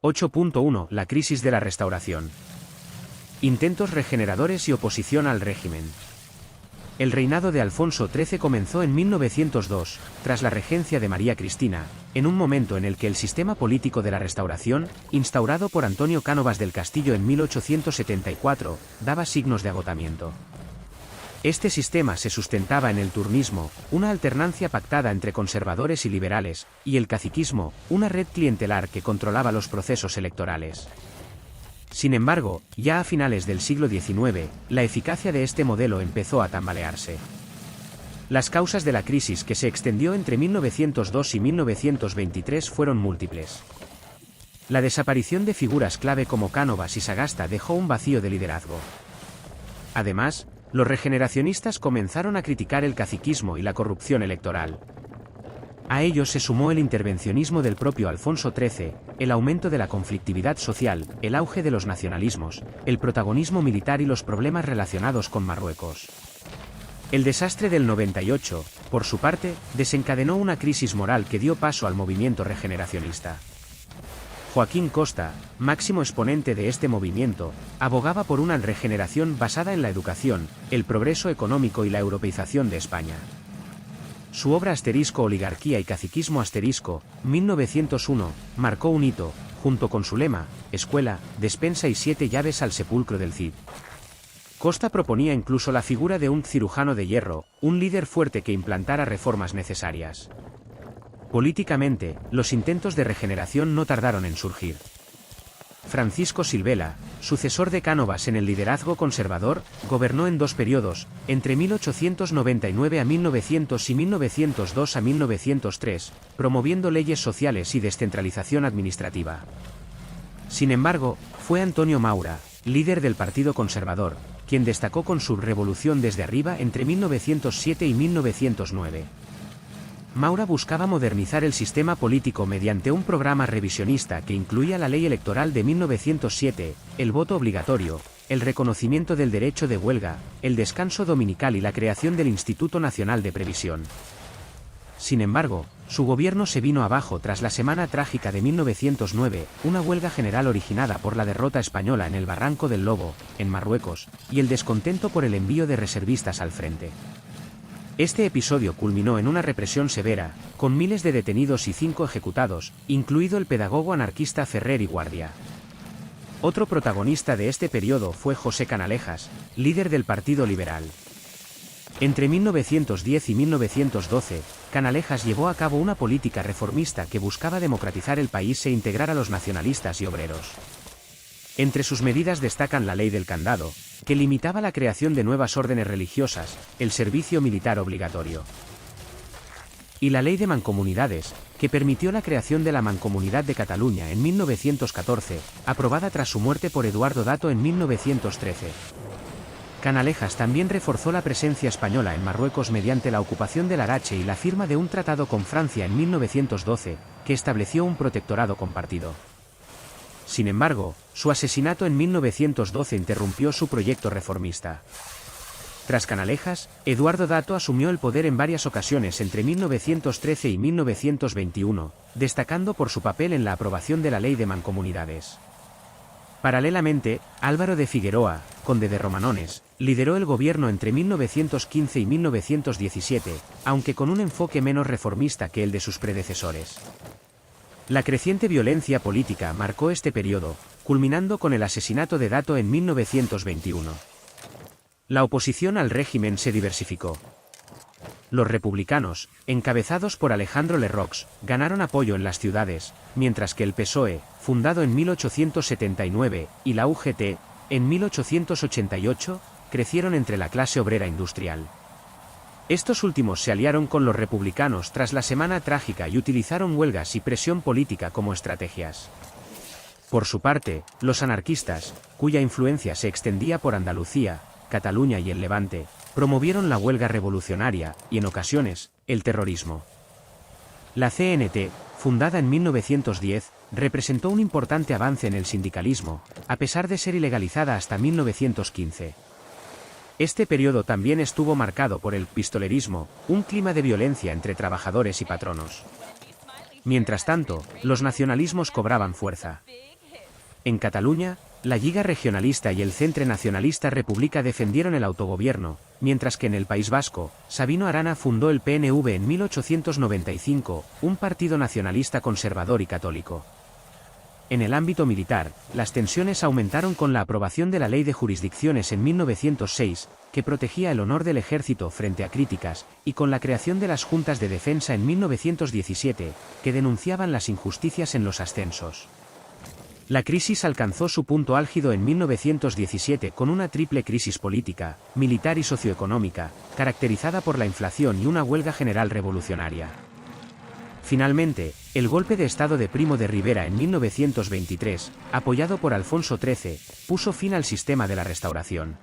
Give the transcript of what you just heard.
8.1 La crisis de la Restauración. Intentos regeneradores y oposición al régimen. El reinado de Alfonso XIII comenzó en 1902, tras la regencia de María Cristina, en un momento en el que el sistema político de la Restauración, instaurado por Antonio Cánovas del Castillo en 1874, daba signos de agotamiento. Este sistema se sustentaba en el turnismo, una alternancia pactada entre conservadores y liberales, y el caciquismo, una red clientelar que controlaba los procesos electorales. Sin embargo, ya a finales del siglo XIX, la eficacia de este modelo empezó a tambalearse. Las causas de la crisis que se extendió entre 1902 y 1923 fueron múltiples. La desaparición de figuras clave como Cánovas y Sagasta dejó un vacío de liderazgo. Además, los regeneracionistas comenzaron a criticar el caciquismo y la corrupción electoral. A ello se sumó el intervencionismo del propio Alfonso XIII, el aumento de la conflictividad social, el auge de los nacionalismos, el protagonismo militar y los problemas relacionados con Marruecos. El desastre del 98, por su parte, desencadenó una crisis moral que dio paso al movimiento regeneracionista. Joaquín Costa, máximo exponente de este movimiento, abogaba por una regeneración basada en la educación, el progreso económico y la europeización de España. Su obra Oligarquía y Caciquismo 1901, marcó un hito, junto con su lema, Escuela, Despensa y 7 llaves al sepulcro del Cid. Costa proponía incluso la figura de un cirujano de hierro, un líder fuerte que implantara reformas necesarias. Políticamente, los intentos de regeneración no tardaron en surgir. Francisco Silvela, sucesor de Cánovas en el liderazgo conservador, gobernó en 2 periodos, entre 1899 a 1900 y 1902 a 1903, promoviendo leyes sociales y descentralización administrativa. Sin embargo, fue Antonio Maura, líder del Partido Conservador, quien destacó con su revolución desde arriba entre 1907 y 1909. Maura buscaba modernizar el sistema político mediante un programa revisionista que incluía la ley electoral de 1907, el voto obligatorio, el reconocimiento del derecho de huelga, el descanso dominical y la creación del Instituto Nacional de Previsión. Sin embargo, su gobierno se vino abajo tras la Semana Trágica de 1909, una huelga general originada por la derrota española en el Barranco del Lobo, en Marruecos, y el descontento por el envío de reservistas al frente. Este episodio culminó en una represión severa, con miles de detenidos y 5 ejecutados, incluido el pedagogo anarquista Ferrer y Guardia. Otro protagonista de este periodo fue José Canalejas, líder del Partido Liberal. Entre 1910 y 1912, Canalejas llevó a cabo una política reformista que buscaba democratizar el país e integrar a los nacionalistas y obreros. Entre sus medidas destacan la Ley del Candado, que limitaba la creación de nuevas órdenes religiosas, el servicio militar obligatorio. Y la Ley de Mancomunidades, que permitió la creación de la Mancomunidad de Cataluña en 1914, aprobada tras su muerte por Eduardo Dato en 1913. Canalejas también reforzó la presencia española en Marruecos mediante la ocupación del Larache y la firma de un tratado con Francia en 1912, que estableció un protectorado compartido. Sin embargo, su asesinato en 1912 interrumpió su proyecto reformista. Tras Canalejas, Eduardo Dato asumió el poder en varias ocasiones entre 1913 y 1921, destacando por su papel en la aprobación de la Ley de Mancomunidades. Paralelamente, Álvaro de Figueroa, conde de Romanones, lideró el gobierno entre 1915 y 1917, aunque con un enfoque menos reformista que el de sus predecesores. La creciente violencia política marcó este periodo, culminando con el asesinato de Dato en 1921. La oposición al régimen se diversificó. Los republicanos, encabezados por Alejandro Lerroux, ganaron apoyo en las ciudades, mientras que el PSOE, fundado en 1879, y la UGT, en 1888, crecieron entre la clase obrera industrial. Estos últimos se aliaron con los republicanos tras la Semana Trágica y utilizaron huelgas y presión política como estrategias. Por su parte, los anarquistas, cuya influencia se extendía por Andalucía, Cataluña y el Levante, promovieron la huelga revolucionaria, y en ocasiones, el terrorismo. La CNT, fundada en 1910, representó un importante avance en el sindicalismo, a pesar de ser ilegalizada hasta 1915. Este periodo también estuvo marcado por el pistolerismo, un clima de violencia entre trabajadores y patronos. Mientras tanto, los nacionalismos cobraban fuerza. En Cataluña, la Lliga Regionalista y el Centre Nacionalista República defendieron el autogobierno, mientras que en el País Vasco, Sabino Arana fundó el PNV en 1895, un partido nacionalista conservador y católico. En el ámbito militar, las tensiones aumentaron con la aprobación de la Ley de Jurisdicciones en 1906, que protegía el honor del ejército frente a críticas, y con la creación de las Juntas de Defensa en 1917, que denunciaban las injusticias en los ascensos. La crisis alcanzó su punto álgido en 1917 con una triple crisis política, militar y socioeconómica, caracterizada por la inflación y una huelga general revolucionaria. Finalmente, el golpe de Estado de Primo de Rivera en 1923, apoyado por Alfonso XIII, puso fin al sistema de la Restauración.